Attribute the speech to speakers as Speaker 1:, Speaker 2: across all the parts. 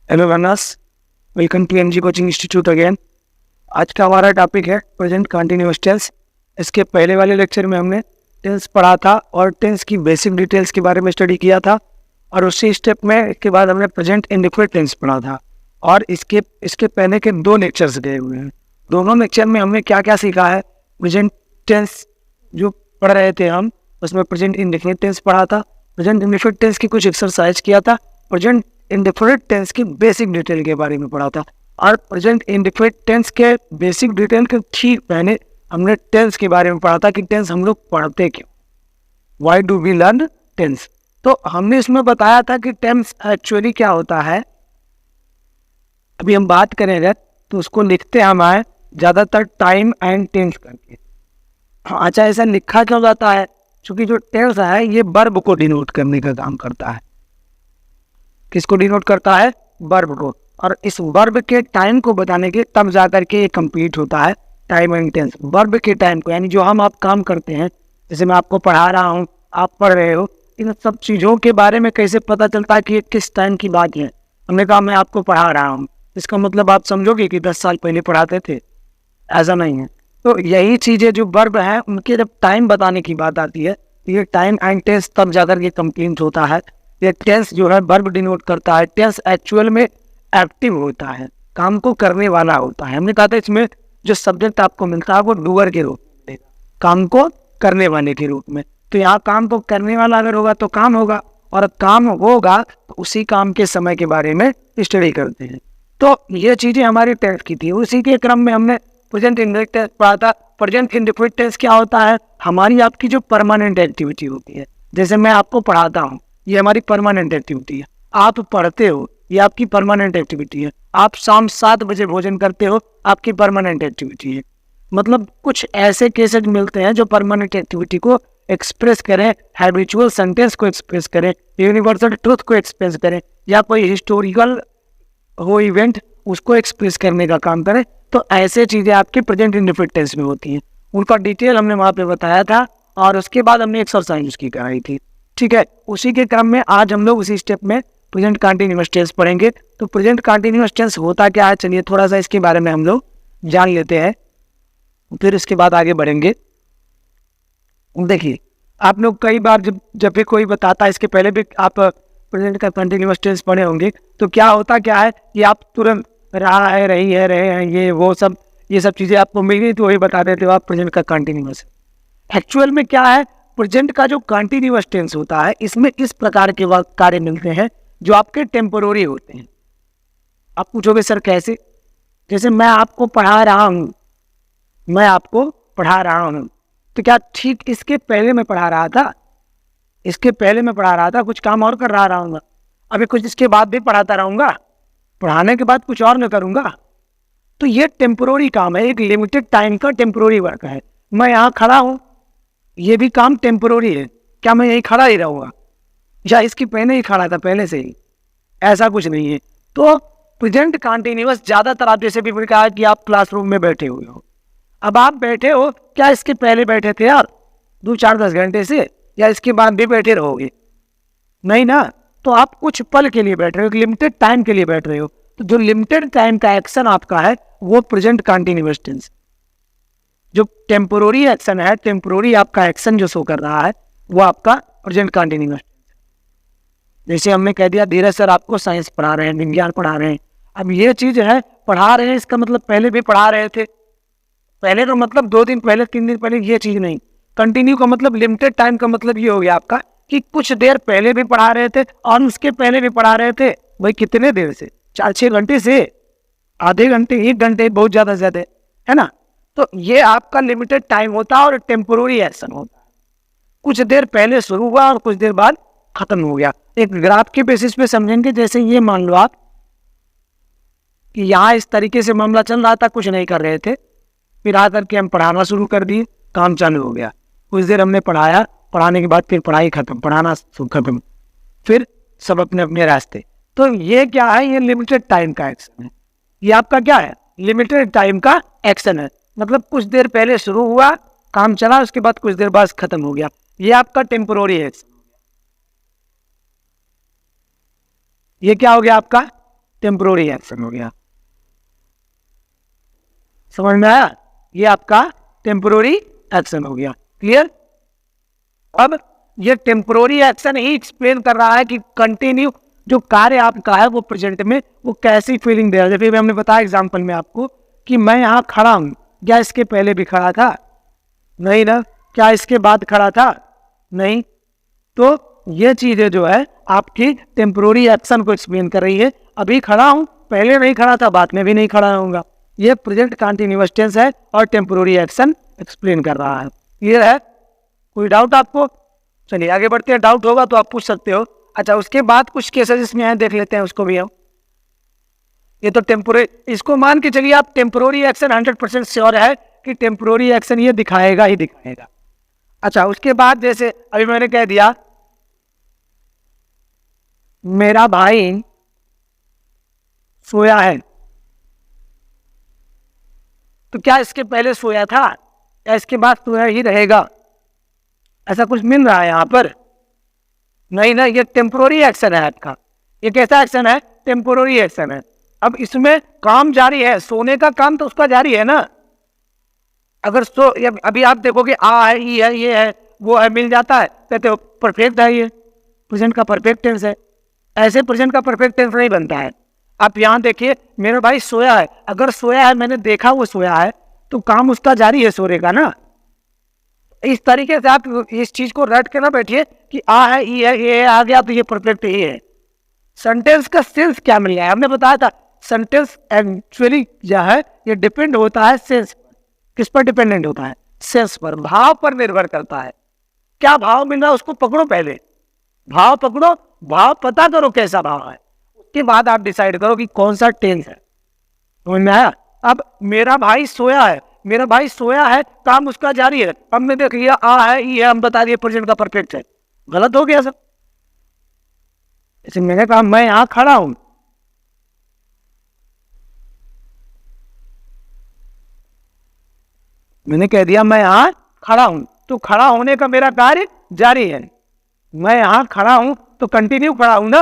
Speaker 1: Hello learners, welcome to MG coaching institute again. आज का हमारा टॉपिक है प्रेजेंट कंटिन्यूअस टेंस। इसके पहले वाले लेक्चर में हमने टेंस पढ़ा था और टेंस की बेसिक डिटेल्स के बारे में स्टडी किया था, और उसी स्टेप में इसके बाद हमने प्रेजेंट इंडेफिनिट टेंस पढ़ा था। और इसके पहले के दो लेक्चर्स गए हुए हैं। दोनों लेक्चर में हमने क्या क्या सीखा है। प्रेजेंट टेंस जो पढ़ रहे थे हम, उसमें प्रेजेंट इंडेफिनिट टेंस पढ़ा था, प्रेजेंट इंडेफिनिट टेंस की कुछ एक्सरसाइज किया था, प्रेजेंट इंडेफिनिट टेंस की बेसिक डिटेल के बारे में पढ़ा था। और प्रेजेंट इंडेफिनिट टेंस के बेसिक डिटेल के ठीक पहले हमने टेंस के बारे में पढ़ा था कि टेंस हम लोग पढ़ते क्यों, why do we learn tense. तो हमने इसमें बताया था कि टेंस एक्चुअली क्या होता है। अभी हम बात करेंगे तो उसको लिखते हम आए ज़्यादातर टाइम एंड टेंस करके। अच्छा, ऐसा लिखा क्यों जाता है? क्योंकि जो टेंस है ये वर्ब को डिनोट करने का काम करता है। किसको डिनोट करता है? वर्ब को। और इस वर्ब के टाइम को बताने के तब जाकर के ये कंप्लीट होता है टाइम एंड टेंस। वर्ब के टाइम को, यानी जो हम आप काम करते हैं, जैसे मैं आपको पढ़ा रहा हूँ, आप पढ़ रहे हो, इन सब चीज़ों के बारे में कैसे पता चलता है कि ये किस टाइम की बात है। हमने कहा मैं आपको पढ़ा रहा हूँ, इसका मतलब आप समझोगे कि 10 साल पहले पढ़ाते थे, ऐसा नहीं है। तो यही चीज़ें जो वर्ब है उनके जब टाइम बताने की बात आती है तो ये टाइम एंड टेंस तब जाकर के कंप्लीट होता है। ये टेंस जो है वर्ब डिनोट करता है। टेंस एक्चुअल में एक्टिव होता है, काम को करने वाला होता है। हमने कहा था इसमें जो सब्जेक्ट आपको मिलता है वो डूअर के रूप में मिलेगा, काम को करने वाले के रूप में। तो यहाँ काम को करने वाला अगर होगा तो काम होगा, और काम होगा तो उसी काम के समय के बारे में स्टडी करते हैं। तो ये चीज़ें हमारी टेंस की थी। उसी के क्रम में हमने प्रेजेंट इंडेफिनिट टेंस पढ़ा था। प्रेजेंट इंडेफिनिट टेंस क्या होता है? हमारी आपकी जो परमानेंट एक्टिविटी होती है। जैसे मैं आपको पढ़ाता हूँ, ये हमारी परमानेंट एक्टिविटी है। आप पढ़ते हो, ये आपकी परमानेंट एक्टिविटी है। आप शाम 7 बजे भोजन करते हो, आपकी परमानेंट एक्टिविटी है। मतलब कुछ ऐसे केसेस मिलते हैं जो परमानेंट एक्टिविटी को एक्सप्रेस करें, हैबिचुअल सेंटेंस को एक्सप्रेस करें, यूनिवर्सल ट्रूथ को एक्सप्रेस करें, या कोई हिस्टोरिकल हो इवेंट उसको एक्सप्रेस करने का काम करें। तो ऐसे चीज़ें आपके प्रेजेंट इंडेफिनिट टेंस में होती हैं। उनका डिटेल हमने वहाँ पे बताया था, और उसके बाद हमने एक्सरसाइज उसकी कराई थी। ठीक है, उसी के क्रम में आज हम लोग उसी स्टेप में प्रेजेंट कंटीन्यूअस टेंस पढ़ेंगे। तो प्रेजेंट कंटीन्यूअस टेंस होता क्या है, चलिए थोड़ा सा इसके बारे में हम लोग जान लेते हैं, फिर इसके बाद आगे बढ़ेंगे। देखिए, आप लोग कई बार जब भी कोई बताता है, इसके पहले भी आप प्रेजेंट का कंटीन्यूअस टेंस पढ़े होंगे, तो क्या होता क्या है कि आप तुरंत रहा है, रही है, रहे हैं, ये सब चीज़ें आपको मिल गई तो वही बता देते हो आप प्रेजेंट का कंटीन्यूअस। एक्चुअल में क्या है, प्रेजेंट का जो कंटीन्यूअस टेंस होता है इसमें इस प्रकार के कार्य मिलते हैं जो आपके टेम्पोररी होते हैं। आप पूछोगे सर कैसे? जैसे मैं आपको पढ़ा रहा हूँ, तो क्या ठीक इसके पहले मैं पढ़ा रहा था? इसके पहले मैं पढ़ा रहा था, कुछ काम और कर रहा रहूँगा। अभी कुछ इसके बाद भी पढ़ाता रहूँगा, पढ़ाने के बाद कुछ और न करूँगा। तो ये टेम्पोररी काम है, एक लिमिटेड टाइम का टेम्पोररी वर्क है। मैं यहाँ खड़ा हूँ, ये भी काम टेम्पोररी है। क्या मैं यहीं खड़ा ही रहूँगा, या इसके पहले ही खड़ा था पहले से ही? ऐसा कुछ नहीं है। तो प्रेजेंट कंटीन्यूअस ज़्यादातर आप जैसे भी कहा कि आप क्लासरूम में बैठे हुए हो, अब आप बैठे हो, क्या इसके पहले बैठे थे यार 2-4-10 घंटे से, या इसके बाद भी बैठे रहोगे? नहीं ना। तो आप कुछ पल के लिए बैठ रहे हो, एक लिमिटेड टाइम के लिए बैठ रहे हो। तो जो लिमिटेड टाइम का एक्शन आपका है वो प्रेजेंट कंटीन्यूअस टेंस। जो टेम्पोररी एक्शन है, टेम्पोररी आपका एक्शन जो शो कर रहा है वो आपका प्रेजेंट कंटीन्यूअस। जैसे हमने कह दिया धीरज सर आपको साइंस पढ़ा रहे हैं, विज्ञान पढ़ा रहे हैं। अब ये चीज़ है, पढ़ा रहे हैं, इसका मतलब पहले भी पढ़ा रहे थे। पहले का मतलब 2 दिन पहले, 3 दिन पहले, ये चीज़ नहीं। कंटिन्यू का मतलब, लिमिटेड टाइम का मतलब ये हो गया आपका कि कुछ देर पहले भी पढ़ा रहे थे और उसके पहले भी पढ़ा रहे थे। भाई कितने देर से? 4-6 घंटे से, आधे घंटे, 1 घंटे, बहुत ज़्यादा ज़्यादा, है ना। तो ये आपका लिमिटेड टाइम होता है और टेम्पोररी एक्शन होता है। कुछ देर पहले शुरू हुआ और कुछ देर बाद खत्म हो गया। एक ग्राफ के बेसिस पे समझेंगे। जैसे ये मान लो आप कि यहाँ इस तरीके से मामला चल रहा था, कुछ नहीं कर रहे थे, फिर आकर के हम पढ़ाना शुरू कर दिए, काम चालू हो गया। कुछ देर हमने पढ़ाया, पढ़ाने के बाद फिर पढ़ाई खत्म, पढ़ाना खत्म, फिर सब अपने अपने रास्ते। तो ये क्या है? ये लिमिटेड टाइम का एक्शन है। ये आपका क्या है? लिमिटेड टाइम का एक्शन है। मतलब कुछ देर पहले शुरू हुआ, काम चला, उसके बाद कुछ देर बाद खत्म हो गया। ये आपका टेम्पोररी एक्शन। ये क्या हो गया? आपका टेम्पोररी एक्शन हो गया। समझ में आया? ये आपका टेम्पोररी एक्शन हो गया। क्लियर? अब ये टेम्पोररी एक्शन ही एक्सप्लेन कर रहा है कि कंटिन्यू जो कार्य आपका है वो प्रेजेंट में वो कैसी फीलिंग दे रहा है। जैसे हमने बताया एग्जांपल में आपको कि मैं यहाँ खड़ा हूँ, क्या इसके पहले भी खड़ा था? नहीं ना। क्या इसके बाद खड़ा था? नहीं। तो ये चीजें जो है आपकी टेम्पोररी एक्शन को एक्सप्लेन कर रही है। अभी खड़ा हूँ, पहले नहीं खड़ा था, बाद में भी नहीं खड़ा रहूंगा। ये प्रेजेंट कंटीन्यूअस टेंस है और टेम्पोररी एक्शन एक्सप्लेन कर रहा है। क्लियर है? कोई डाउट आपको? चलिए आगे बढ़ते हैं। डाउट होगा तो आप पूछ सकते हो। अच्छा, उसके बाद कुछ केसेस इसमें हैं, देख लेते हैं उसको भी हम। ये तो टेम्पोररी, इसको मान के चलिए आप टेम्पोररी एक्शन 100% श्योर है कि टेम्पोररी एक्शन ये दिखाएगा ही दिखाएगा। अच्छा, उसके बाद जैसे अभी मैंने कह दिया मेरा भाई सोया है, तो क्या इसके पहले सोया था या इसके बाद सोया ही रहेगा? ऐसा कुछ मिल रहा है यहां पर? नहीं ना। ये टेम्पोररी एक्शन है आपका। ये कैसा एक्शन है? टेम्पोररी एक्शन है। अब इसमें काम जारी है, सोने का काम तो उसका जारी है ना। अगर अभी आप देखोगे आ है, ई है, ये है, वो है, मिल जाता है, कहते हो परफेक्ट है, ये प्रेजेंट का परफेक्ट टेंस है। ऐसे प्रेजेंट का परफेक्ट टेंस नहीं बनता है। आप यहाँ देखिए, मेरा भाई सोया है, अगर सोया है, मैंने देखा वो सोया है, तो काम उसका जारी है सोने का ना। इस तरीके से आप इस चीज को रट के ना बैठिए कि आ है, ई है, ये आ गया तो ये परफेक्ट ही है। सेंटेंस का सेंस क्या मिल गया? हमने बताया था सेंटेंस एक्चुअली क्या है, ये डिपेंड होता है सेंस। किस पर डिपेंडेंट होता है? सेंस पर, भाव पर निर्भर करता है। क्या भाव मिल रहा है उसको पकड़ो, पहले भाव पकड़ो, भाव पता करो कैसा भाव है, उसके बाद आप डिसाइड करो कि कौन सा टेंस है। समझ में आया? अब मेरा भाई सोया है, मेरा भाई सोया है, काम उसका जारी है। अब मैं देख लिया आ है, ई है, हम बता दिए प्रेजेंट का परफेक्ट है। गलत हो गया सब। जैसे मैंने कहा मैं यहां खड़ा हूं, मैंने कह दिया मैं यहां खड़ा हूं, तो खड़ा होने का मेरा कार्य जारी है। मैं यहां खड़ा हूं तो कंटिन्यू खड़ा हूं ना।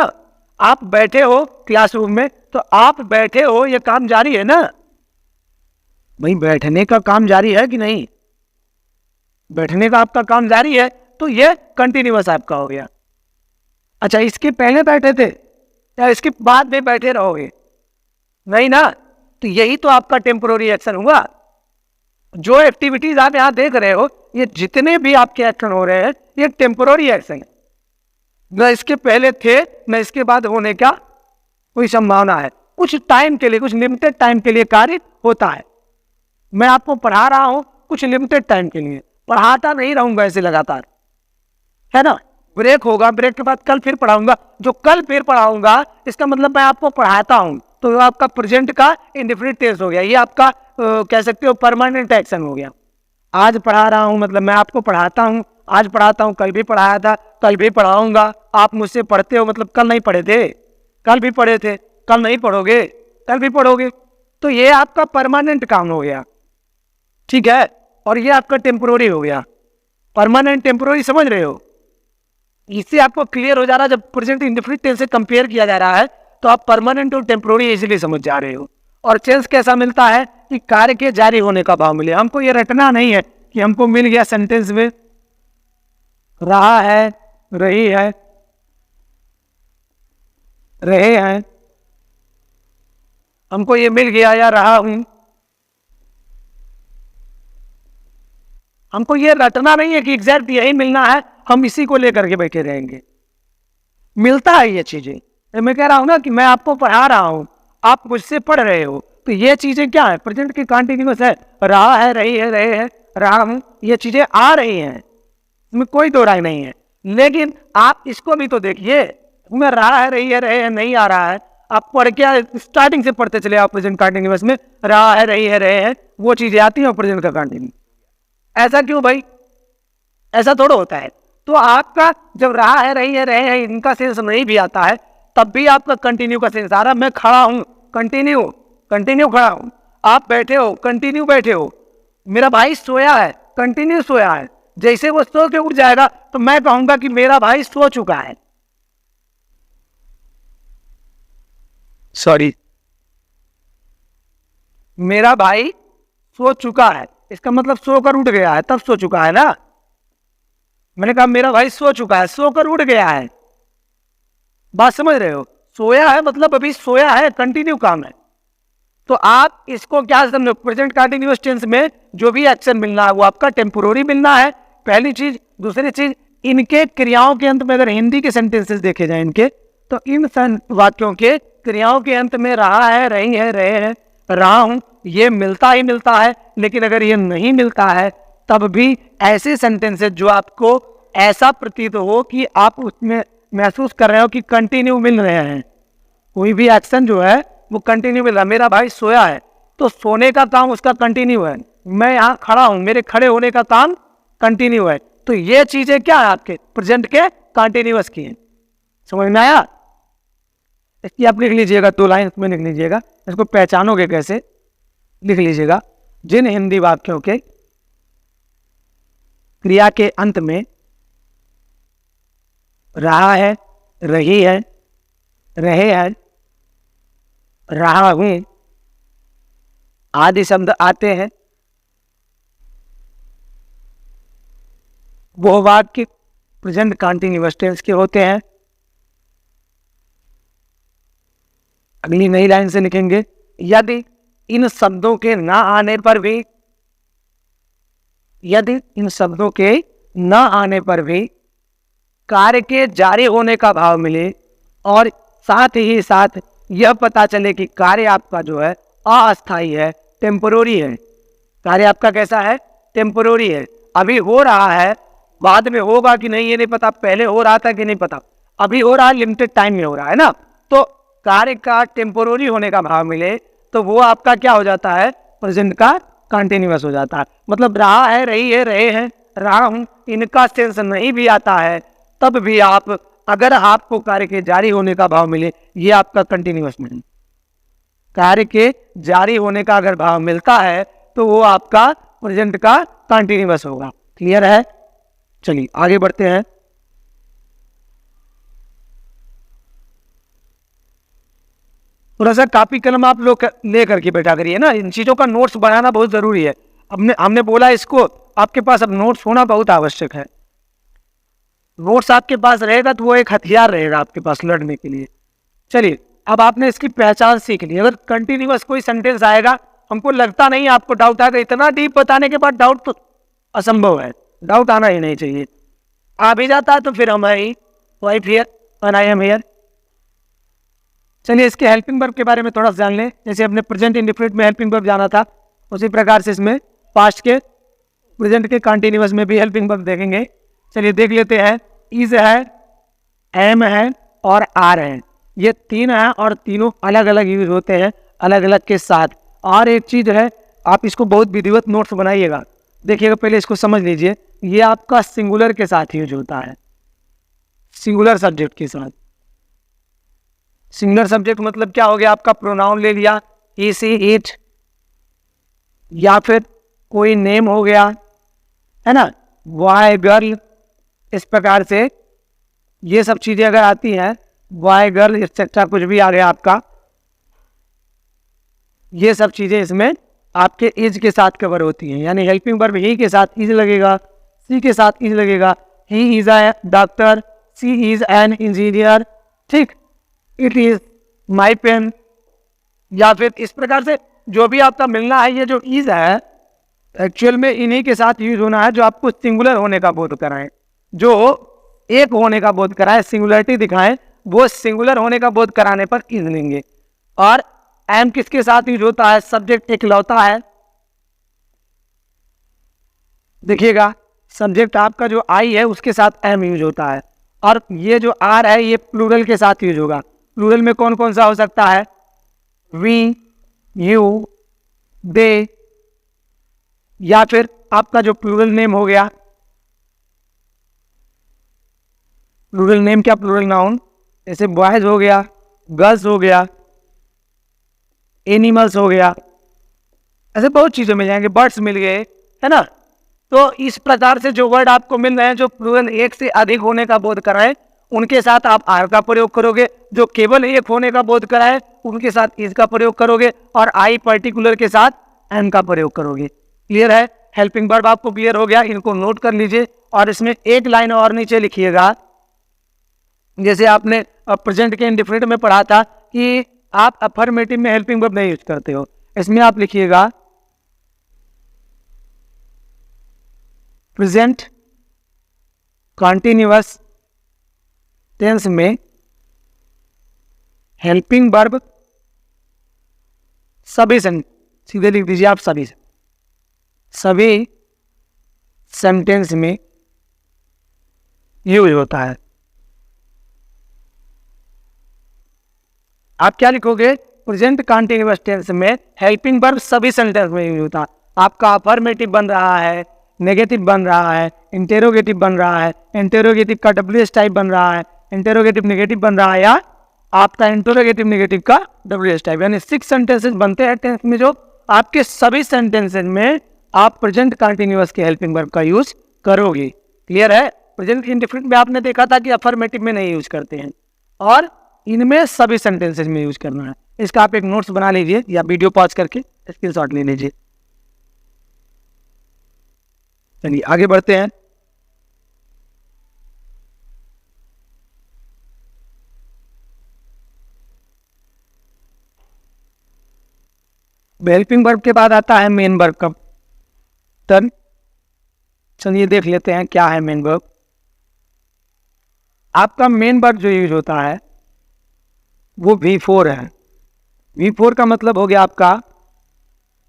Speaker 1: आप बैठे हो क्लासरूम में, तो आप बैठे हो, ये काम जारी है ना। भाई बैठने का काम जारी है कि नहीं? बैठने का आपका काम जारी है, तो ये कंटिन्यूअस आपका हो गया। अच्छा, इसके पहले बैठे थे या इसके बाद में बैठे रहोगे? नहीं ना। तो यही तो आपका टेम्पोररी एक्शन हुआ। जो एक्टिविटीज आप यहां देख रहे हो, ये जितने भी आपके एक्शन हो रहे हैं, ये टेम्पोररी एक्शन है। न इसके पहले थे न इसके बाद होने का कोई संभावना है। कुछ टाइम के लिए, कुछ लिमिटेड टाइम के लिए कार्य होता है। मैं आपको पढ़ा रहा हूं कुछ लिमिटेड टाइम के लिए, पढ़ाता नहीं रहूंगा ऐसे लगातार, है ना। ब्रेक होगा, ब्रेक के बाद कल फिर पढ़ाऊंगा। जो कल फिर पढ़ाऊंगा इसका मतलब मैं आपको पढ़ाता हूं, तो आपका प्रेजेंट का इंडेफिनिट टेंस हो गया। ये आपका कह सकते हो परमानेंट एक्शन हो गया। आज पढ़ा रहा हूं मतलब मैं आपको पढ़ाता हूं, आज पढ़ाता हूं, कल भी पढ़ाया था, कल भी पढ़ाऊंगा। आप मुझसे पढ़ते हो मतलब कल नहीं पढ़े थे, कल भी पढ़े थे, कल नहीं पढ़ोगे, कल भी पढ़ोगे। तो ये आपका परमानेंट काम हो गया, ठीक है। और ये आपका टेम्पोररी हो गया। परमानेंट टेम्पोररी समझ रहे हो? इससे आपको क्लियर हो जा रहा है। जब प्रेजेंट इंडेफिनिट टेंस से कंपेयर किया जा रहा है तो आप परमानेंट और टेम्पोररी इसलिए समझ जा रहे हो। और टेंस कैसा मिलता है कि कार्य के जारी होने का भाव मिले। हमको ये रटना नहीं है कि हमको मिल गया सेंटेंस में रहा है, रही है, रहे हैं, हमको ये मिल गया या रहा हूं। हमको ये रटना नहीं है कि एग्जैक्ट यही मिलना है, हम इसी को लेकर के बैठे रहेंगे। मिलता है ये चीजें। मैं कह रहा हूं ना कि मैं आपको पढ़ा रहा हूं, आप मुझसे पढ़ रहे हो, तो ये चीजें क्या है? प्रेजेंट की कंटिन्यूअस है। रहा है, रही है, रहे हैं, रहा हूं, ये चीजें आ रही हैं, इसमें कोई दो राय नहीं है। लेकिन आप इसको भी तो देखिए, मैं रहा है, रही है, रहे हैं नहीं आ रहा है। आप पढ़ के स्टार्टिंग से पढ़ते चले आप प्रेजेंट कंटिन्यूअस में, रहा है, रही है, रहे हैं, वो चीजें आती हैं प्रेजेंट का कंटिन्यू। ऐसा क्यों भाई? ऐसा थोड़ा होता है। तो आपका जब रहा है, रही है, रहे हैं इनका सेंस नहीं भी आता है, तब भी आपका कंटिन्यू का सेंस आ रहा है। मैं खड़ा हूं, कंटिन्यू, कंटिन्यू खड़ा हूं। आप बैठे हो, कंटिन्यू बैठे हो। मेरा भाई सोया है, कंटिन्यू सोया है। जैसे वो सो के उठ जाएगा तो मैं कहूंगा कि मेरा भाई सो चुका है। सॉरी, मेरा भाई सो चुका है, इसका मतलब सोकर उठ गया है, तब सो चुका है ना। मैंने कहा मेरा भाई सो चुका है, सोकर उठ गया है। बात समझ रहे हो? सोया है मतलब अभी सोया है, कंटिन्यू काम है। तो आप इसको क्या समझो, प्रेजेंट कंटिन्यूअस टेंस में जो भी एक्शन मिलना है वो आपका टेम्पोररी मिलना है, पहली चीज। दूसरी चीज, इनके क्रियाओं के अंत में अगर हिंदी के सेंटेंसेस देखे जाए इनके, तो इन वाक्यों के क्रियाओं के अंत में रहा है, रही है, रहे हैं, रहा हूं, ये मिलता ही मिलता है। लेकिन अगर ये नहीं मिलता है तब भी ऐसे सेंटेंसेस जो आपको ऐसा प्रतीत हो कि आप उसमें महसूस कर रहे हो कि कंटिन्यू मिल रहे हैं, कोई भी एक्शन जो है वो कंटिन्यू मिल रहा है। मेरा भाई सोया है तो सोने का काम उसका कंटिन्यू है, मैं यहाँ खड़ा हूं, मेरे खड़े होने का काम कंटिन्यू है। तो ये चीजें क्या है आपके प्रेजेंट के कंटिन्यूअस की हैं। समझ में आया? इसकी आप लिख लीजिएगा, 2 लाइन में लिख लीजिएगा, इसको पहचानोगे कैसे, लिख लीजिएगा। जिन हिंदी वाक्यों के क्रिया के अंत में रहा है, रही है, रहे हैं, रहा हूं आदि शब्द आते हैं, वो वाक्य प्रेजेंट कंटीन्यूअस टेंस के होते हैं। अगली नई लाइन से लिखेंगे, यदि इन शब्दों के ना आने पर भी, यदि इन शब्दों के न आने पर भी कार्य के जारी होने का भाव मिले और साथ ही साथ यह पता चले कि कार्य आपका जो है अस्थायी है, टेम्पोररी है। कार्य आपका कैसा है? टेम्पोररी है, अभी हो रहा है, बाद में होगा कि नहीं ये नहीं पता, पहले हो रहा था कि नहीं पता, अभी हो रहा है, लिमिटेड टाइम में हो रहा है ना। तो कार्य का टेम्पोररी होने का भाव मिले तो वो आपका क्या हो जाता है? प्रेजेंट का कंटिन्यूअस हो जाता है। मतलब रहा है, रही है, रहे हैं, रहा हूं, इनका सेंस नहीं भी आता है तब भी आप, अगर आपको कार्य के जारी होने का भाव मिले, ये आपका कंटिन्यूअस नहीं। कार्य के जारी होने का अगर भाव मिलता है तो वो आपका प्रेजेंट का कंटिन्यूअस होगा। क्लियर है? चलिए आगे बढ़ते हैं। थोड़ा सा कॉपी कलम आप लोग ले करके बैठा करिए ना, इन चीजों का नोट्स बनाना बहुत जरूरी है। हमने बोला इसको, आपके पास अब नोट्स होना बहुत आवश्यक है। नोट्स आपके पास रहेगा तो वो एक हथियार रहेगा आपके पास लड़ने के लिए। चलिए, अब आपने इसकी पहचान सीख ली। अगर कंटिन्यूअस कोई सेंटेंस आएगा, हमको लगता नहीं आपको डाउट आएगा, इतना डीप बताने के बाद डाउट तो असंभव है, डाउट आना ही नहीं चाहिए। आ भी जाता है तो फिर हम I wife here and I am here. चलिए इसके हेल्पिंग वर्ब के बारे में थोड़ा सा जान लें। जैसे अपने प्रेजेंट इंडेफिनिट में हेल्पिंग वर्ब जाना था, उसी प्रकार से इसमें पास्ट के प्रेजेंट के कंटिन्यूअस में भी हेल्पिंग वर्ब देखेंगे। चलिए देख लेते हैं। इज है, एम है और आर है, ये 3 हैं और तीनों अलग अलग यूज होते हैं, अलग अलग के साथ। और एक चीज है, आप इसको बहुत विधिवत नोट्स बनाइएगा। देखिएगा, पहले इसको समझ लीजिए, ये आपका सिंगुलर के साथ यूज होता है, सिंगुलर सब्जेक्ट के साथ। सिंगुलर सब्जेक्ट मतलब क्या हो गया? आपका प्रोनाउन ले लिया, ही सी इट, या फिर कोई नेम हो गया, है ना, बॉय गर्ल, इस प्रकार से ये सब चीजें अगर आती हैं, बॉय गर्ल एक्सेट्रा कुछ भी आ गया आपका, ये सब चीजें इसमें आपके इज के साथ कवर होती हैं। यानी हेल्पिंग वर्ब ही के साथ इज लगेगा, सी के साथ इज लगेगा। He is a doctor, she is an engineer, ठीक, इट इज माई पेन, या फिर इस प्रकार से जो भी आपका मिलना है। ये जो इज है एक्चुअल में इन्हीं के साथ यूज होना है जो आपको सिंगुलर होने का बोध कराएं, जो एक होने का बोध कराए, सिंगुलरिटी दिखाएं, वो सिंगुलर होने का बोध कराने पर इज लेंगे। और एम किसके साथ यूज होता है? सब्जेक्ट इकलौता है। देखिएगा, सब्जेक्ट आपका जो आई है उसके साथ एम यूज होता है। और ये जो आर है ये प्लूरल के साथ यूज होगा। प्लूरल में कौन कौन सा हो सकता है? वी, यू, दे, या फिर आपका जो प्लूरल नेम हो गया, प्लूरल नेम क्या? प्लूरल नाउन, जैसे बॉयज हो गया, गर्ल्स हो गया, एनिमल्स हो गया, ऐसे बहुत चीजें मिल जाएंगे, बर्ड्स मिल गए, है ना। तो इस प्रकार से जो वर्ड आपको मिल रहे हैं जो प्लूरल एक से अधिक होने का बोध कराएं, उनके साथ आप आर का प्रयोग करोगे। जो केवल एक होने का बोध कराए उनके साथ इज का प्रयोग करोगे, और आई पर्टिकुलर के साथ एम का प्रयोग करोगे। क्लियर है? हेल्पिंग वर्ब आपको क्लियर हो गया, इनको नोट कर लीजिए। और इसमें एक लाइन और नीचे लिखिएगा, जैसे आपने प्रेजेंट के इंडिफरेंट में पढ़ा था कि आप अफर्मेटिव में हेल्पिंग वर्ब नहीं यूज करते हो, इसमें आप लिखिएगा प्रेजेंट कॉन्टिन्यूअस टेंस में हेल्पिंग वर्ब सभी सीधे लिख दीजिए आप, सभी सेंटेंस में यूज होता है। आप क्या लिखोगे? प्रेजेंट कॉन्टिन्यूअस टेंस में हेल्पिंग वर्ब सभी सेंटेंस में यूज होता है। आपका अफर्मेटिव बन रहा है, नेगेटिव बन रहा है, इंटेरोगेटिव बन रहा है, इंटेरोगेटिव का डब्ल्यूएस टाइप बन रहा है, इंटेरोगेटिव नेगेटिव बन रहा है, या आपका इंटेरोगेटिव नेगेटिव का डब्ल्यूएस टाइप, यानी 6 सेंटेंसेस बनते हैं टेंस में, जो आपके सभी सेंटेंसेस में आप प्रेजेंट कॉन्टिन्यूअस के हेल्पिंग वर्ब का यूज करोगे। क्लियर है? प्रेजेंट इंडिफरेंट में आपने देखा था कि अफर्मेटिव में नहीं यूज करते हैं, और इनमें सभी सेंटेंसेस में यूज करना है। इसका आप एक नोट्स बना लीजिए या वीडियो पॉज करके स्क्रीनशॉट ले लीजिए। चलिए आगे बढ़ते हैं। हेल्पिंग वर्ब के बाद आता है मेन वर्ब का टर्न। चलिए देख लेते हैं क्या है मेन वर्ब। आपका मेन वर्ब जो यूज होता है वो V4 है। V4 का मतलब हो गया आपका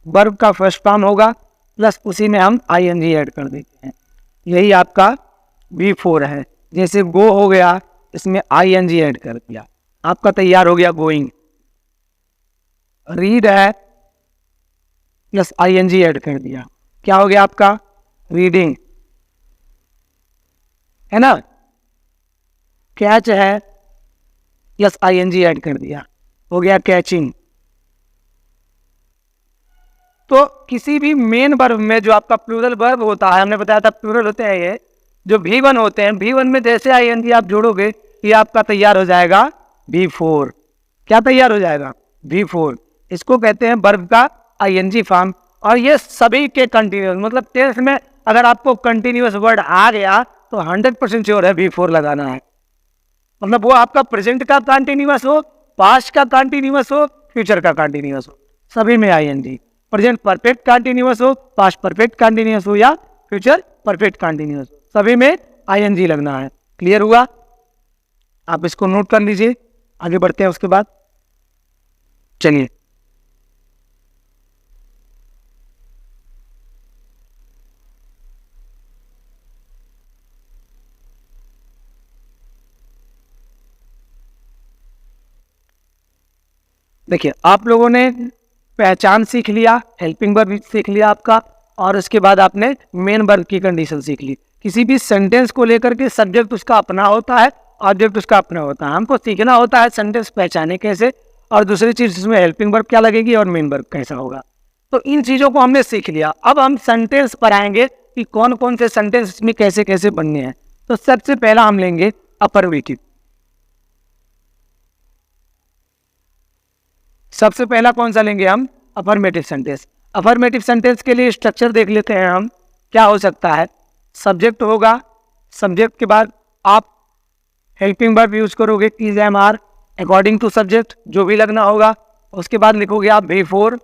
Speaker 1: वर्ब का फर्स्ट फॉर्म होगा प्लस उसी में हम ING ऐड कर देते हैं, यही आपका V4 है। जैसे गो हो गया, इसमें ING ऐड कर दिया, आपका तैयार हो गया गोइंग। रीड है, प्लस ING ऐड कर दिया, क्या हो गया आपका रीडिंग, है ना। कैच है, प्लस ING ऐड कर दिया, हो गया कैचिंग। तो किसी भी मेन वर्ब में जो आपका प्लूरल वर्ब होता है, हमने बताया था प्लूरल होते हैं ये, जो V1 होते हैं, V1 में जैसे ING आप जोड़ोगे ये आपका तैयार हो जाएगा V4। क्या तैयार हो जाएगा? V4। इसको कहते हैं वर्ब का ING फॉर्म। और ये सभी के कंटिन्यूस, मतलब टेंस में अगर आपको कंटिन्यूस वर्ड आ गया तो 100% श्योर है V4 लगाना है। मतलब वो आपका प्रेजेंट का कंटिन्यूस हो, पास्ट का कंटिन्यूस हो, फ्यूचर का कंटिन्यूस हो, सभी में ING। प्रेजेंट परफेक्ट कंटिन्यूस हो, पास्ट परफेक्ट कंटिन्यूस हो, या फ्यूचर परफेक्ट कंटिन्यूस हो, सभी में ING लगना है। क्लियर हुआ? आप इसको नोट कर लीजिए, आगे बढ़ते हैं उसके बाद। चलिए देखिए, आप लोगों ने पहचान सीख लिया, हेल्पिंग वर्ब सीख लिया आपका, और उसके बाद आपने मेन वर्ब की कंडीशन सीख ली। किसी भी सेंटेंस को लेकर के सब्जेक्ट उसका अपना होता है, ऑब्जेक्ट उसका अपना होता है। हमको सीखना होता है सेंटेंस पहचाने कैसे, और दूसरी चीज इसमें हेल्पिंग वर्ब क्या लगेगी और मेन वर्ब कैसा होगा। तो इन चीजों को हमने सीख लिया। अब हम सेंटेंस पर आएंगे कि कौन कौन से सेंटेंस इसमें कैसे कैसे बनने हैं। तो सबसे पहला हम लेंगे अफर्मेटिव। सबसे पहला कौन सा लेंगे हम? Affirmative sentence. अफर्मेटिव सेंटेंस के लिए स्ट्रक्चर देख लेते हैं हम, क्या हो सकता है। सब्जेक्ट होगा, सब्जेक्ट के बाद आप हेल्पिंग वर्ब यूज करोगे, is am are, according to subject जो भी लगना होगा। उसके बाद लिखोगे आप V4,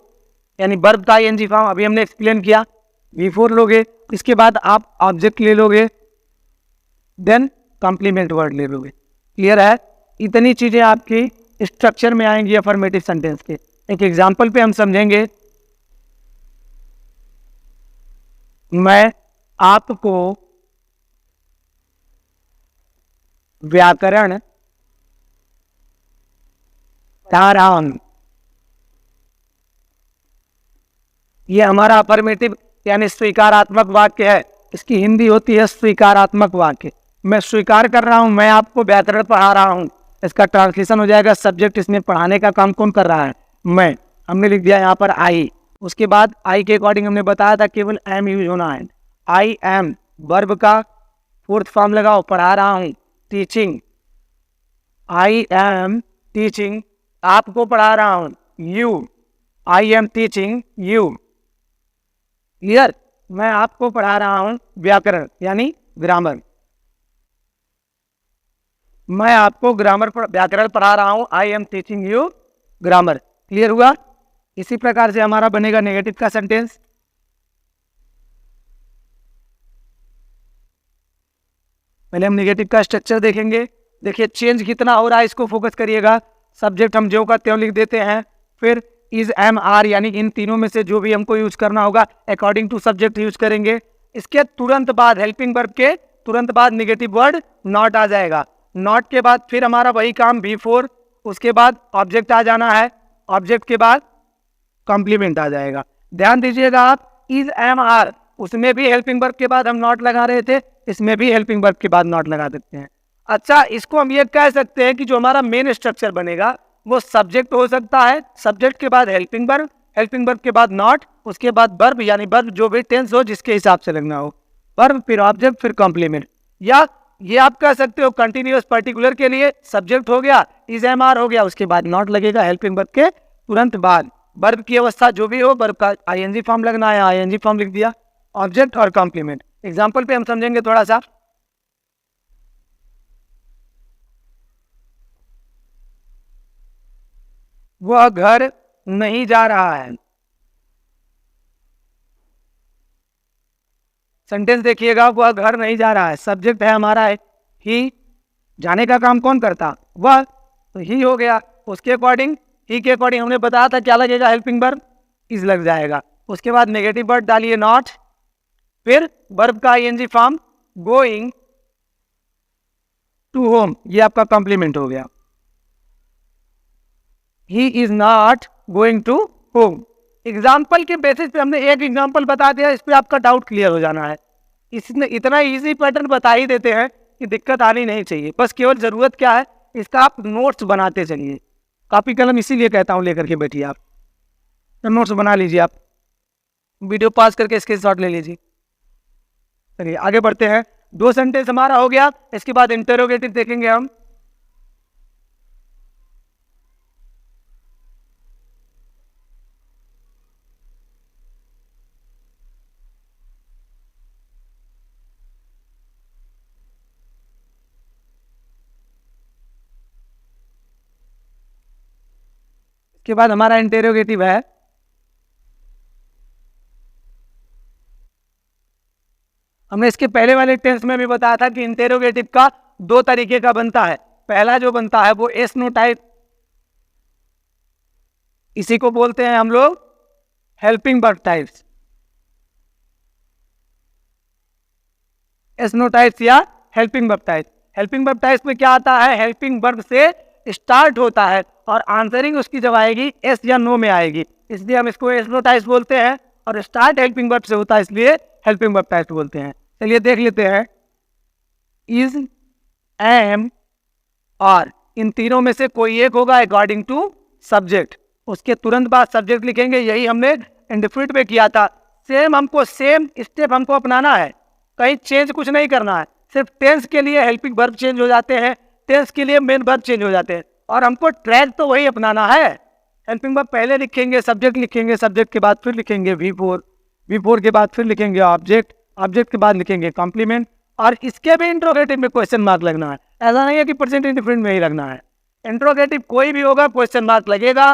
Speaker 1: यानी वर्ब का ING फॉर्म, अभी हमने एक्सप्लेन किया, V4 लोगे। इसके बाद आप ऑब्जेक्ट ले लोगे, देन कॉम्प्लीमेंट वर्ड ले लोगे। क्लियर है? इतनी चीजें आपकी स्ट्रक्चर में आएंगी अफर्मेटिव सेंटेंस के। एक एग्जांपल पे हम समझेंगे। मैं आपको व्याकरण पढ़ा रहा हूं। ये हमारा अफर्मेटिव यानी स्वीकारात्मक वाक्य है। इसकी हिंदी होती है स्वीकारात्मक वाक्य। मैं स्वीकार कर रहा हूं, मैं आपको व्याकरण पढ़ा रहा हूं। इसका ट्रांसलेशन हो जाएगा सब्जेक्ट, इसमें पढ़ाने का काम कौन कर रहा है? मैं। हमने लिख दिया यहाँ पर आई। उसके बाद आई के अकॉर्डिंग हमने बताया था केवल एम यूज होना है। आई एम वर्ब का फोर्थ फॉर्म लगाओ, पढ़ा रहा हूँ, टीचिंग। आई एम टीचिंग, आपको पढ़ा रहा हूं, you, I am teaching you. Clear? मैं आपको पढ़ा रहा हूं व्याकरण यानी ग्रामर, मैं आपको व्याकरण पढ़ा रहा हूं, I am teaching you grammar. Clear हुआ? इसी प्रकार से हमारा बनेगा नेगेटिव का सेंटेंस। पहले हम नेगेटिव का स्ट्रक्चर देखेंगे। देखिए चेंज कितना हो रहा है, इसको फोकस करिएगा। सब्जेक्ट हम ज्यों का त्यों लिख देते हैं, फिर इज, एम, आर, यानी इन तीनों में से जो भी हमको यूज करना होगा अकॉर्डिंग टू सब्जेक्ट यूज करेंगे। इसके तुरंत बाद हेल्पिंग वर्ब के तुरंत बाद नेगेटिव वर्ड नॉट आ जाएगा। नॉट के बाद फिर हमारा वही काम V4, उसके बाद ऑब्जेक्ट आ जाना है, ऑब्जेक्ट के बाद कॉम्प्लीमेंट आ जाएगा। ध्यान दीजिएगा आप, इज, एम, आर, उसमें भी हेल्पिंग वर्ब के बाद हम नॉट लगा रहे थे, इसमें भी हेल्पिंग वर्ब के बाद नॉट लगा देते हैं। अच्छा, इसको हम ये कह सकते हैं कि जो हमारा मेन स्ट्रक्चर बनेगा वो सब्जेक्ट हो सकता है, सब्जेक्ट के बाद हेल्पिंग वर्ब, हेल्पिंग वर्ब के बाद नॉट, उसके बाद वर्ब, यानी वर्ब जो भी टेंस हो जिसके हिसाब से लगना हो, वर्ब फिर ऑब्जेक्ट फिर कॉम्प्लीमेंट। या ये आप कह सकते हो कंटिन्यूअस पर्टिकुलर के लिए सब्जेक्ट हो गया, इज, एम, आर हो गया, उसके बाद नॉट लगेगा हेल्पिंग वर्ब के तुरंत बाद। वर्ब की अवस्था जो भी हो, वर्ब का आईएनजी फॉर्म लगना है, आईएनजी फॉर्म लिख दिया, ऑब्जेक्ट और कॉम्प्लीमेंट। एग्जाम्पल पे हम समझेंगे थोड़ा सा। वह घर नहीं जा रहा है। सेंटेंस देखिएगा, वह घर नहीं जा रहा है, सब्जेक्ट है हमारा है ही, जाने का काम कौन करता? वह, तो ही हो गया। उसके अकॉर्डिंग, ही के अकॉर्डिंग हमने बताया था क्या लगेगा, हेल्पिंग वर्ब इज लग जाएगा। उसके बाद नेगेटिव वर्ड डालिए नॉट, फिर वर्ब का ING form going to home, ये आपका कॉम्प्लीमेंट हो गया। He is not going to home. Example के बेसिस पे हमने एक एग्जाम्पल बता दिया, इस पे आपका डाउट क्लियर हो जाना है। इसने इतना इजी पैटर्न बता ही देते हैं कि दिक्कत आनी नहीं चाहिए। बस केवल जरूरत क्या है, इसका आप नोट्स बनाते चलिए। कॉपी कलम इसीलिए कहता हूँ लेकर के बैठिए आप, तो नोट्स बना लीजिए आप, वीडियो पास करके स्क्रीनशॉट ले लीजिए। चलिए आगे बढ़ते हैं। दो सेंटेंस हमारा हो गया, इसके बाद इंटरोगेटिव देखेंगे हम। इसके बाद हमारा इंटेरोगेटिव है। हमने इसके पहले वाले टेंस में भी बताया था कि इंटेरोगेटिव का दो तरीके का बनता है। पहला जो बनता है वो एस नो टाइप, इसी को बोलते हैं हम लोग helping verb types, S no types या helping verb type. Helping verb types में क्या आता है, हेल्पिंग वर्ब से स्टार्ट होता है और आंसरिंग उसकी जब आएगी एस या नो में आएगी, इसलिए हम इसको एस नो टाइप्स बोलते हैं। और स्टार्ट हेल्पिंग वर्ब से होता है इसलिए हेल्पिंग वर्ब टाइप्स बोलते हैं। चलिए देख लेते हैं, इज, एम, आर, इन तीनों में से कोई एक होगा अकॉर्डिंग टू सब्जेक्ट, उसके तुरंत बाद सब्जेक्ट लिखेंगे। यही हमने इंडिफिनिट में किया था। सेम स्टेप हमको अपनाना है, कहीं चेंज कुछ नहीं करना है। सिर्फ टेंस के लिए हेल्पिंग वर्ब चेंज हो जाते हैं, टेंस के लिए मेन वर्ब चेंज हो जाते हैं, और हमको ट्रैक तो वही अपनाना है। हेल्पिंग वर्ब पहले लिखेंगे, सब्जेक्ट लिखेंगे, सब्जेक्ट के बाद फिर लिखेंगे V4, V4 के बाद फिर लिखेंगे ऑब्जेक्ट, ऑब्जेक्ट के बाद लिखेंगे कॉम्प्लीमेंट, और इसके भी इंट्रोगेटिव में क्वेश्चन मार्क लगना है। ऐसा नहीं है कि प्रेजेंट इंडिफिनिट में ही लगना है। इंट्रोगेटिव कोई भी होगा क्वेश्चन मार्क लगेगा,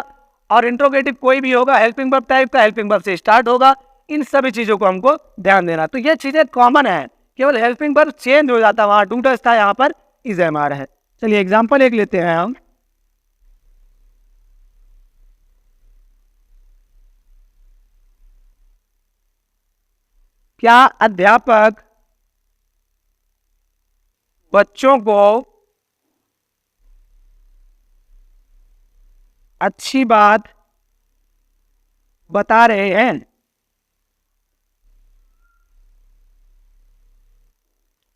Speaker 1: और इंट्रोगेटिव कोई भी होगा हेल्पिंग वर्ब टाइप का, हेल्पिंग वर्ब से स्टार्ट होगा। इन सभी चीजों को हमको ध्यान देना। तो ये चीजें कॉमन है, केवल हेल्पिंग वर्ब चेंज हो जाता है, वहां टू डस्ट था, यहाँ पर इज, एम, आर है। चलिए एग्जाम्पल एक लेते हैं हम। क्या अध्यापक बच्चों को अच्छी बात बता रहे हैं?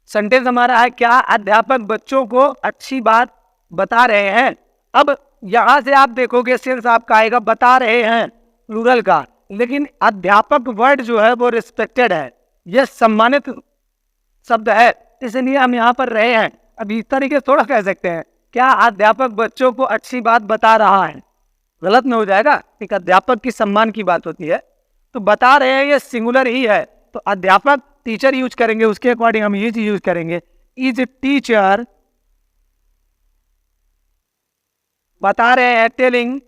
Speaker 1: सेंटेंस हमारा है, क्या अध्यापक बच्चों को अच्छी बात बता रहे हैं। अब यहां से आप देखोगे सेंस आपका आएगा बता रहे हैं प्लूरल का, लेकिन अध्यापक वर्ड जो है वो रिस्पेक्टेड है, यह सम्मानित शब्द है, इसलिए हम यहाँ पर रहे हैं। अब इस तरीके से थोड़ा कह सकते हैं, क्या अध्यापक बच्चों को अच्छी बात बता रहा है? गलत में हो जाएगा, एक अध्यापक की सम्मान की बात होती है, तो बता रहे हैं ये सिंगुलर ही है, तो अध्यापक टीचर यूज करेंगे, उसके अकॉर्डिंग हम ये चीज यूज करेंगे। इज टीचर बता रहे हैं, telling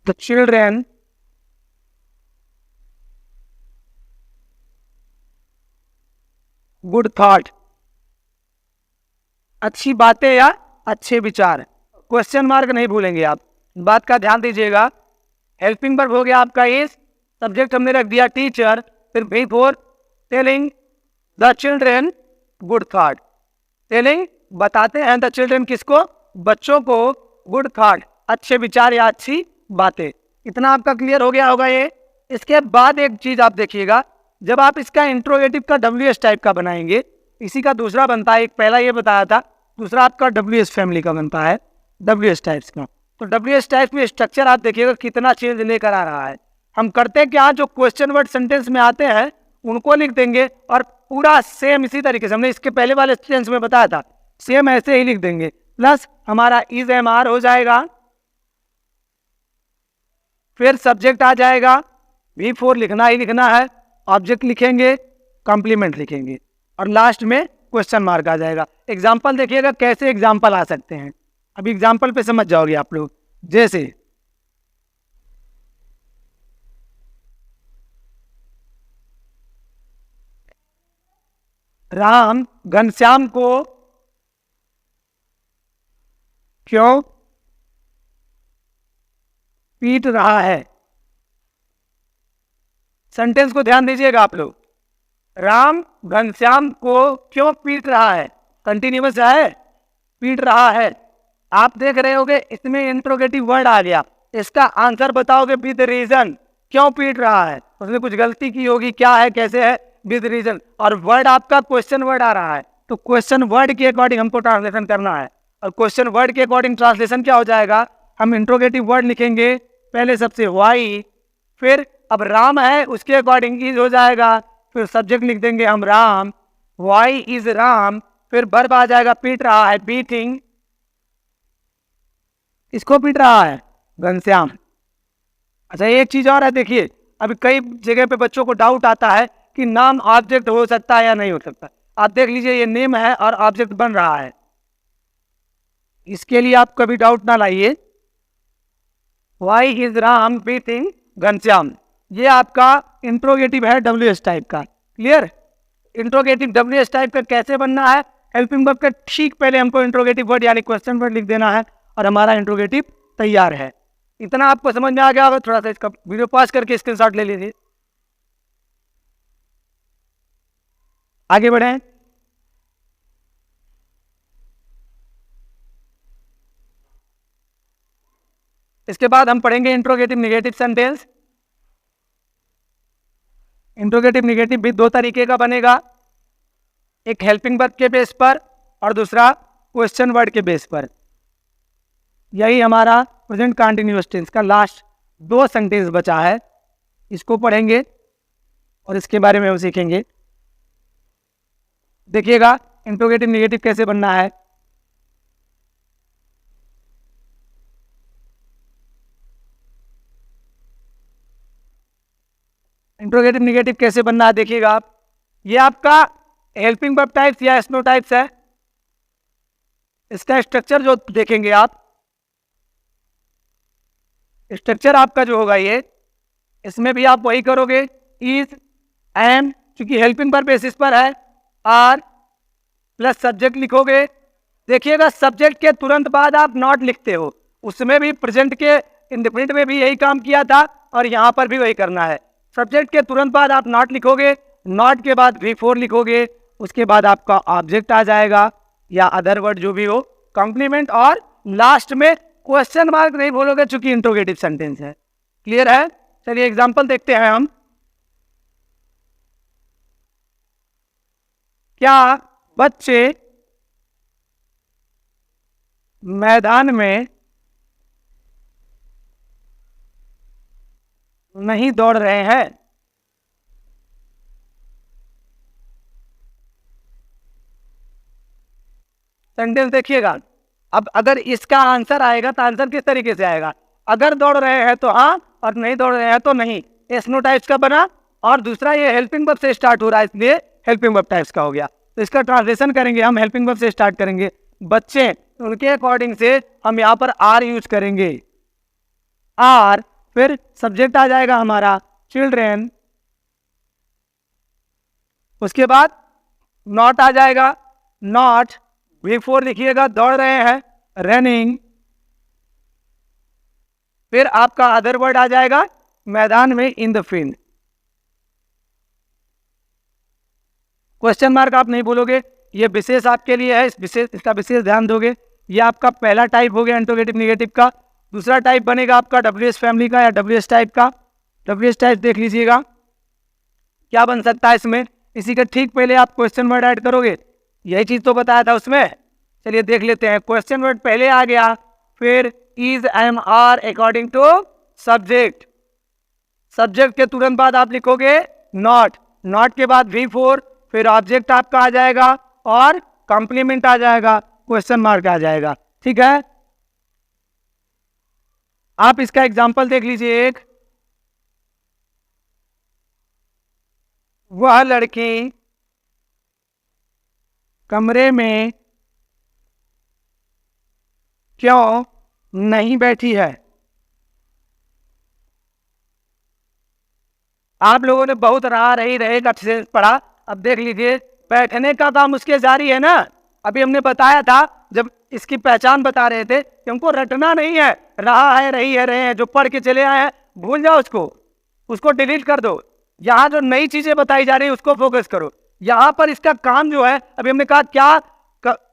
Speaker 1: the children good thought, अच्छी बातें या अच्छे विचार। क्वेश्चन मार्क नहीं भूलेंगे आप, बात का ध्यान दीजिएगा। हेल्पिंग वर्ब हो गया आपका इज, सब्जेक्ट हमने रख दिया टीचर, फिर before telling the children good thought, telling बताते हैं द चिल्ड्रेन किसको, बच्चों को, गुड थॉट अच्छे विचार या अच्छी बातें। इतना आपका क्लियर हो गया होगा ये। इसके बाद एक चीज आप देखिएगा, जब आप इसका इंट्रोगेटिव का WS टाइप का बनाएंगे, इसी का दूसरा बनता है, एक पहला ये बताया था, दूसरा आपका WS फैमिली का बनता है, WS टाइप्स का। तो WS टाइप में स्ट्रक्चर आप देखिएगा कितना चेंज लेकर आ रहा है। हम करते हैं क्या, जो क्वेश्चन वर्ड सेंटेंस में आते हैं उनको लिख देंगे और पूरा सेम इसी तरीके से हमने इसके पहले वाले सेंटेंस में बताया था, सेम ऐसे ही लिख देंगे, प्लस हमारा इज MR हो जाएगा, फिर सब्जेक्ट आ जाएगा, V4 लिखना ही लिखना है, ऑब्जेक्ट लिखेंगे, कॉम्प्लीमेंट लिखेंगे और लास्ट में क्वेश्चन मार्क आ जाएगा। एग्जाम्पल देखिएगा कैसे एग्जाम्पल आ सकते हैं, अभी एग्जाम्पल पे समझ जाओगे आप लोग। जैसे राम घनश्याम को क्यों पीट रहा है? सेंटेंस को ध्यान दीजिएगा आप लोग। राम घनश्याम को क्यों पीट रहा है, कंटिन्यूअस है, पीट रहा है। आप देख रहे होगे इसमें इंट्रोगेटिव वर्ड आ गया, इसका आंसर बताओगे विद रीजन, क्यों पीट रहा है, उसने कुछ गलती की होगी, क्या है, कैसे है, विद रीजन। और वर्ड आपका क्वेश्चन वर्ड आ रहा है, तो क्वेश्चन वर्ड के अकॉर्डिंग हमको ट्रांसलेशन करना है। और क्वेश्चन वर्ड के अकॉर्डिंग ट्रांसलेशन क्या हो जाएगा, हम इंट्रोगेटिव वर्ड लिखेंगे, पहले सबसे वाई, फिर अब राम है उसके अकॉर्डिंग इज हो जाएगा, फिर सब्जेक्ट लिख देंगे हम राम, वाई इज राम, फिर वर्ब आ जाएगा पीट रहा है, बीटिंग, इसको पीट रहा है घनश्याम। अच्छा एक चीज और है, देखिए अभी कई जगह पे बच्चों को डाउट आता है कि नाम ऑब्जेक्ट हो सकता है या नहीं हो सकता। आप देख लीजिए ये नेम है और ऑब्जेक्ट बन रहा है, इसके लिए आप कभी डाउट ना लाइए। Why is Ram beating Ghanshyam, ये आपका इंट्रोगेटिव है WS टाइप का। क्लियर? इंट्रोगेटिव WS टाइप का कैसे बनना है, हेल्पिंग वर्ब का ठीक पहले हमको इंट्रोगेटिव वर्ड यानी क्वेश्चन वर्ड लिख देना है और हमारा इंट्रोगेटिव तैयार है। इतना आपको समझ में आ गया होगा, थोड़ा सा इसका वीडियो पॉज करके स्क्रीनशॉट ले लीजिए। आगे बढ़े। इसके बाद हम पढ़ेंगे interrogative negative sentence. Interrogative negative भी दो तरीके का बनेगा, एक हेल्पिंग वर्ब के बेस पर और दूसरा क्वेश्चन वर्ड के बेस पर। यही हमारा प्रेजेंट कंटीन्यूअस टेंस का लास्ट दो सेंटेंस बचा है, इसको पढ़ेंगे और इसके बारे में हम सीखेंगे। देखिएगा इंट्रोगेटिव नेगेटिव कैसे बनना है। इंट्रोगेटिव नेगेटिव कैसे बनना है देखिएगा आप, ये आपका हेल्पिंग वर्ब टाइप्स या स्नो टाइप्स है। इसका स्ट्रक्चर जो देखेंगे आप, स्ट्रक्चर आपका जो होगा ये, इसमें भी आप वही करोगे, इज एम, चूंकि हेल्पिंग वर्ब बेसिस पर है, आर प्लस सब्जेक्ट लिखोगे। देखिएगा सब्जेक्ट के तुरंत बाद आप नॉट लिखते हो, उसमें भी प्रेजेंट के इंडेफिनिट में भी यही काम किया था और यहाँ पर भी वही करना है। सब्जेक्ट के तुरंत बाद आप नॉट लिखोगे, नॉट के बाद V4 लिखोगे, उसके बाद आपका ऑब्जेक्ट आ जाएगा या अदर वर्ड जो भी हो, कॉम्प्लीमेंट, और लास्ट में क्वेश्चन मार्क नहीं बोलोगे चूंकि इंट्रोगेटिव सेंटेंस है। क्लियर है? चलिए एग्जांपल देखते हैं हम। क्या बच्चे मैदान में नहीं दौड़ रहे हैं? सेंटेंस देखिएगा। अब अगर इसका आंसर आएगा तो आंसर किस तरीके से आएगा, अगर दौड़ रहे हैं तो हाँ और नहीं दौड़ रहे हैं तो नहीं, एस नो टाइप्स का बना। और दूसरा ये हेल्पिंग वर्ब से स्टार्ट हो रहा है इसलिए हेल्पिंग वर्ब टाइप्स का हो गया। तो इसका ट्रांसलेशन करेंगे हम, हेल्पिंग वर्ब से स्टार्ट करेंगे। बच्चे, उनके अकॉर्डिंग से हम यहाँ पर आर यूज करेंगे, आर, फिर सब्जेक्ट आ जाएगा हमारा चिल्ड्रेन, उसके बाद नॉट आ जाएगा, नॉट, V4 लिखिएगा, दौड़ रहे हैं, रनिंग, फिर आपका अदर वर्ड आ जाएगा मैदान में, in the field. Question mark आप नहीं बोलोगे, ये विशेष आपके लिए है, इसका विशेष ध्यान दोगे। ये आपका पहला टाइप हो गया इंट्रोगेटिव निगेटिव का। दूसरा टाइप बनेगा आपका WS फैमिली का या WS टाइप का। WS टाइप देख लीजिएगा क्या बन सकता है इसमें। इसी के ठीक पहले आप क्वेश्चन वर्ड ऐड करोगे, यही चीज तो बताया था उसमें। चलिए देख लेते हैं, क्वेश्चन वर्ड पहले आ गया, फिर is, am, are according to subject. Subject के तुरंत बाद आप लिखोगे नॉट, नॉट के बाद V4, फिर ऑब्जेक्ट आपका आ जाएगा और कॉम्प्लीमेंट आ जाएगा, क्वेश्चन मार्क आ जाएगा। ठीक है, आप इसका एग्जाम्पल देख लीजिए। एक, वह लड़की कमरे में क्यों नहीं बैठी है। आप लोगों ने बहुत रहा रही रहेगा अच्छे से पढ़ा। अब देख लीजिए, बैठने का काम उसके जारी है ना। अभी हमने बताया था जब इसकी पहचान बता रहे थे कि हमको रटना नहीं है, रहा है, रही है, रहे हैं, जो पढ़ के चले आए हैं भूल जाओ उसको डिलीट कर दो। यहाँ जो नई चीजें बताई जा रही है उसको फोकस करो। यहाँ पर इसका काम जो है, अभी हमने कहा क्या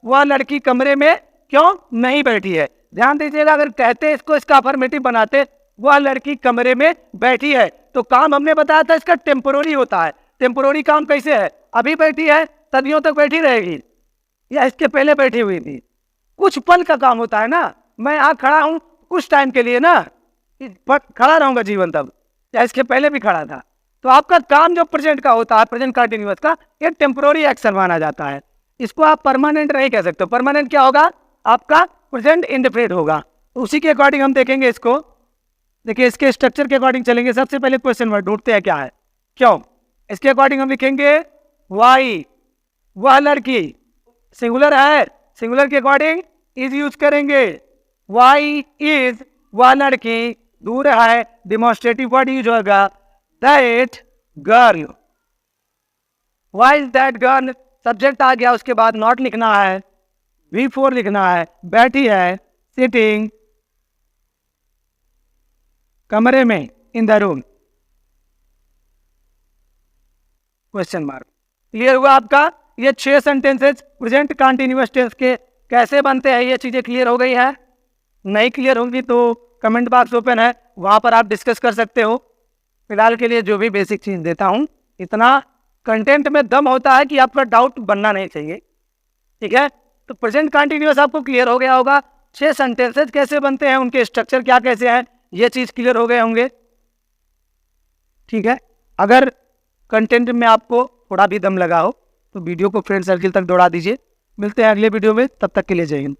Speaker 1: वह लड़की कमरे में क्यों नहीं बैठी है। ध्यान दीजिएगा, अगर कहते इसको इसका अफर्मेटिव बनाते वह लड़की कमरे में बैठी है, तो काम हमने बताया था इसका टेम्पोररी होता है। टेम्पोररी काम कैसे है, अभी बैठी है सदियों तक बैठी रहेगी या इसके पहले बैठी हुई थी, कुछ पल का काम होता है ना। मैं यहाँ खड़ा हूं कुछ टाइम के लिए ना, खड़ा रहूंगा जीवन तक, या इसके पहले भी खड़ा था। तो आपका काम जो प्रेजेंट का होता है, प्रेजेंट कंटिन्यूअस का, ये टेम्पोररी एक्शन माना जाता है। इसको आप परमानेंट नहीं कह सकते। परमानेंट क्या होगा, आपका प्रेजेंट इंडेफिनिट होगा। तो उसी के अकॉर्डिंग हम देखेंगे इसको। देखिए, इसके स्ट्रक्चर के अकॉर्डिंग चलेंगे। सबसे पहले क्वेश्चन वर्ड ढूंढते हैं क्या है, क्यों। इसके अकॉर्डिंग हम लिखेंगे वाई, वह लड़की, सिंगुलर है, सिंगुलर के अकॉर्डिंग इज यूज करेंगे। वाई इज, वह लड़की, दूर है, डिमॉन्स्ट्रेटिव वर्ड यूज होगा, that girl. Why is that girl, subject आ गया, उसके बाद नॉट लिखना है, V4 लिखना है, बैठी है, सिटिंग, कमरे में, in the room, question mark. Clear हुआ आपका। ये 6 सेंटेंसेस प्रेजेंट कंटीन्यूअस टेंस के कैसे बनते हैं, ये चीजें क्लियर हो गई है। नहीं क्लियर होंगी तो कमेंट बॉक्स ओपन है, वहां पर आप डिस्कस कर सकते हो। फिलहाल के लिए जो भी बेसिक चीज देता हूं, इतना कंटेंट में दम होता है कि आपका डाउट बनना नहीं चाहिए। ठीक है, तो प्रेजेंट कंटीन्यूअस आपको क्लियर हो गया होगा। 6 सेंटेंसेस कैसे बनते हैं, उनके स्ट्रक्चर क्या कैसे हैं, ये चीज क्लियर हो गए होंगे। ठीक है, अगर कंटेंट में आपको थोड़ा भी दम लगा हो तो वीडियो को फ्रेंड सर्किल तक दौड़ा दीजिए। मिलते हैं अगले वीडियो में, तब तक के लिए जय हिंद।